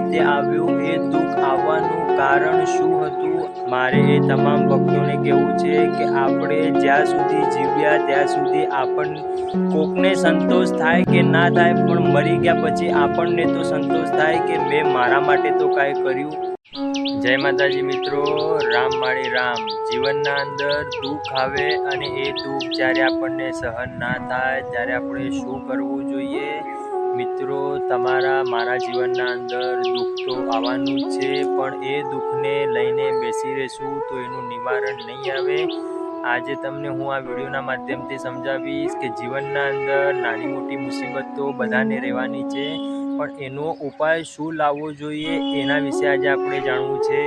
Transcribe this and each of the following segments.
રીતે આવ્યું, એ દુઃખ આવવાનું કારણ શું હતું? મારે એ તમામ ભક્તોને કહેવું છે કે આપણે જ્યાં સુધી જીવ્યા ત્યાં સુધી કોકને સંતોષ થાય કે ના થાય, પણ મરી ગયા પછી આપણને તો સંતોષ થાય કે મેં મારા માટે તો કાંઈ કર્યું. જય માતાજી મિત્રો, રામ માળી રામ. જીવનના અંદર દુઃખ આવે અને એ દુઃખ જ્યારે આપણને સહન ના થાય ત્યારે આપણે શું કરવું જોઈએ? મિત્રો, મારા જીવનના અંદર દુઃખ તો આવવાનું જ છે, પણ એ દુઃખને લઈને બેસી રહેશું તો એનું નિવારણ નહીં આવે. આજે તમને હું આ વિડીયોના માધ્યમથી સમજાવીશ કે જીવનના અંદર નાની મોટી મુસીબત તો બધાને રહેવાની છે, પણ એનો ઉપાય શું લાવવો જોઈએ એના વિશે આજે આપણે જાણવું છે.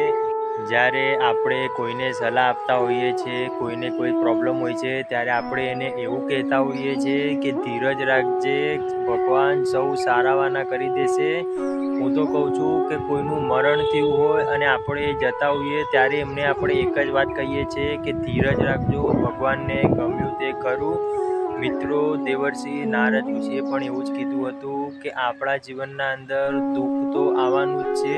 જ્યારે આપણે કોઈને સલાહ આપતા હોઈએ છીએ, કોઈને કોઈ પ્રોબ્લેમ હોય છે, ત્યારે આપણે એને એવું કહેતા હોઈએ છીએ કે ધીરજ રાખજે, ભગવાન સૌ સારાવાના કરી દેશે. હું તો કહું છું કે કોઈનું મરણ થયું હોય અને આપણે જતા હોઈએ ત્યારે એમને આપણે એક જ વાત કહીએ છીએ કે ધીરજ રાખજો, ભગવાનને ગમ્યું તે કરું. મિત્રો, દેવર્ષિ નારદ ઋષિએ પણ એવું જ કીધું હતું કે આપણા જીવનના અંદર દુઃખ તો આવવાનું જ છે,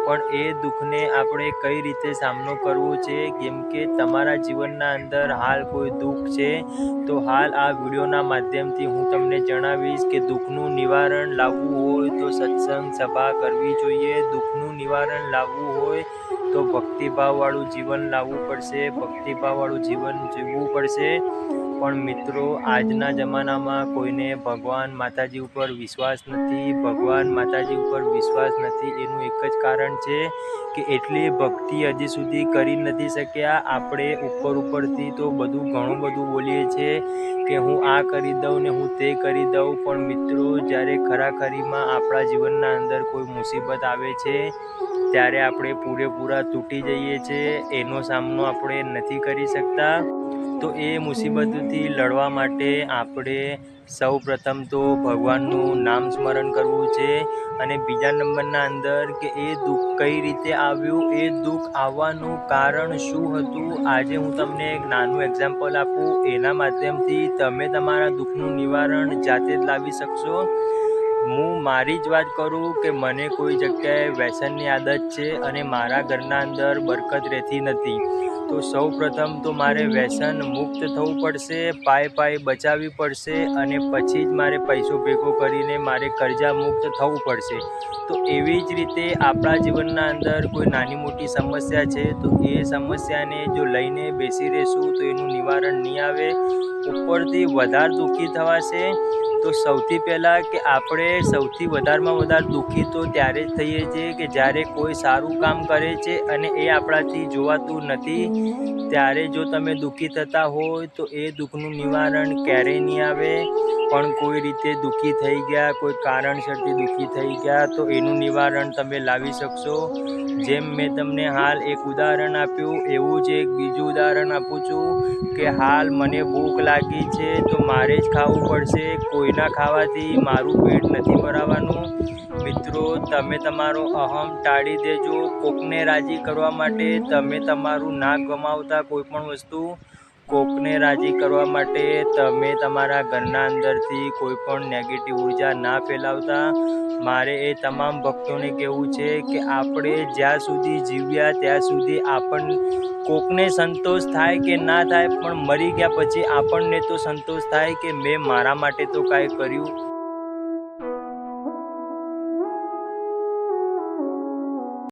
પણ એ દુઃખને આપણે કઈ રીતે સામનો કરવો છે. કેમ કે તમારા જીવનના અંદર હાલ કોઈ દુઃખ છે તો હાલ આ વિડીયોના માધ્યમથી હું તમને જણાવીશ કે દુઃખનું નિવારણ લાવવું હોય તો સત્સંગ સભા કરવી જોઈએ. દુઃખનું નિવારણ લાવવું હોય તો ભક્તિભાવવાળું જીવન લાવવું પડશે, ભક્તિભાવવાળું જીવન જીવવું પડશે. પણ મિત્રો, આજના જમાનામાં કોઈને ભગવાન માતાજી ઉપર વિશ્વાસ નથી. ભગવાન માતાજી ઉપર વિશ્વાસ નથી એનું એક જ કારણ છે કે એટલી ભક્તિ હજી સુધી કરી નથી શક્યા. આપણે ઉપરથી તો ઘણું બધું બોલીએ છીએ કે હું આ કરી દઉં ને હું તે કરી દઉં, પણ મિત્રો, જ્યારે ખરાખરીમાં આપણા જીવનના અંદર કોઈ મુસીબત આવે છે ત્યારે આપણે પૂરેપૂરા તૂટી જઈએ છીએ, એનો સામનો આપણે નથી કરી શકતા. તો એ મુસીબતથી લડવા માટે આપણે સૌ પ્રથમ તો ભગવાનનું નામ સ્મરણ કરવું છે, અને બીજા નંબરના અંદર કે એ દુઃખ કઈ રીતે આવ્યું, એ દુઃખ આવવાનું કારણ શું હતું. આજે હું તમને એક નાનું એક્ઝામ્પલ આપું, એના માધ્યમથી તમે તમારા દુઃખનું નિવારણ જાતે જ લાવી શકશો. હું મારી જ વાત કરું કે મને કોઈ જગ્યાએ વ્યસનની આદત છે અને મારા ઘરના અંદર બરકત રહેતી નથી. તો સૌ પ્રથમ તો મારે વ્યસન મુક્ત થવું પડશે, પાય બચાવવી પડશે, અને પછી જ મારે પૈસો ભેગો કરીને મારે કર્જા મુક્ત થવું પડશે. તો એવી જ રીતે આપણા જીવનના અંદર કોઈ નાની મોટી સમસ્યા છે તો એ સમસ્યાને જો લઈને બેસી રહેશું તો એનું નિવારણ નહીં આવે, ઉપરથી વધારે દુઃખી થવાશે. તો સૌથી પહેલાં કે આપણે સૌથી વધારેમાં વધારે દુઃખી તો ત્યારે જ થઈએ છીએ કે જ્યારે કોઈ સારું કામ કરે છે અને એ આપણાથી જોવાતું નથી. ત્યારે જો તમે દુઃખી થતા હોય તો એ દુઃખનું નિવારણ ક્યારેય નહીં આવે. પણ કોઈ રીતે દુઃખી થઈ ગયા, કોઈ કારણસરથી દુઃખી થઈ ગયા તો એનું નિવારણ તમે લાવી શકશો. જેમ મેં તમને હાલ એક ઉદાહરણ આપ્યું, એવું જ એક બીજું ઉદાહરણ આપું છું કે હાલ મને ભૂખ લાગી છે તો મારે જ ખાવું પડશે, કોઈના ખાવાથી મારું પેટ નથી ભરાવાનું. મિત્રો, તમે તમારો અહમ ટાળી દેજો. કોકને રાજી કરવા માટે તમે તમારું ના ગમાવતા કોઈ પણ વસ્તુ, કોકને રાજી કરવા માટે તમે તમારા ઘરના અંદરથી કોઈ પણ નેગેટિવ ઉર્જા ના ફેલાવતા. મારે એ તમામ ભક્તોને કહેવું છે કે આપણે જ્યાં સુધી જીવ્યા ત્યાં સુધી કોકને સંતોષ થાય કે ના થાય, પણ મરી ગયા પછી આપણને તો સંતોષ થાય કે મેં મારા માટે તો કાંઈ કર્યું.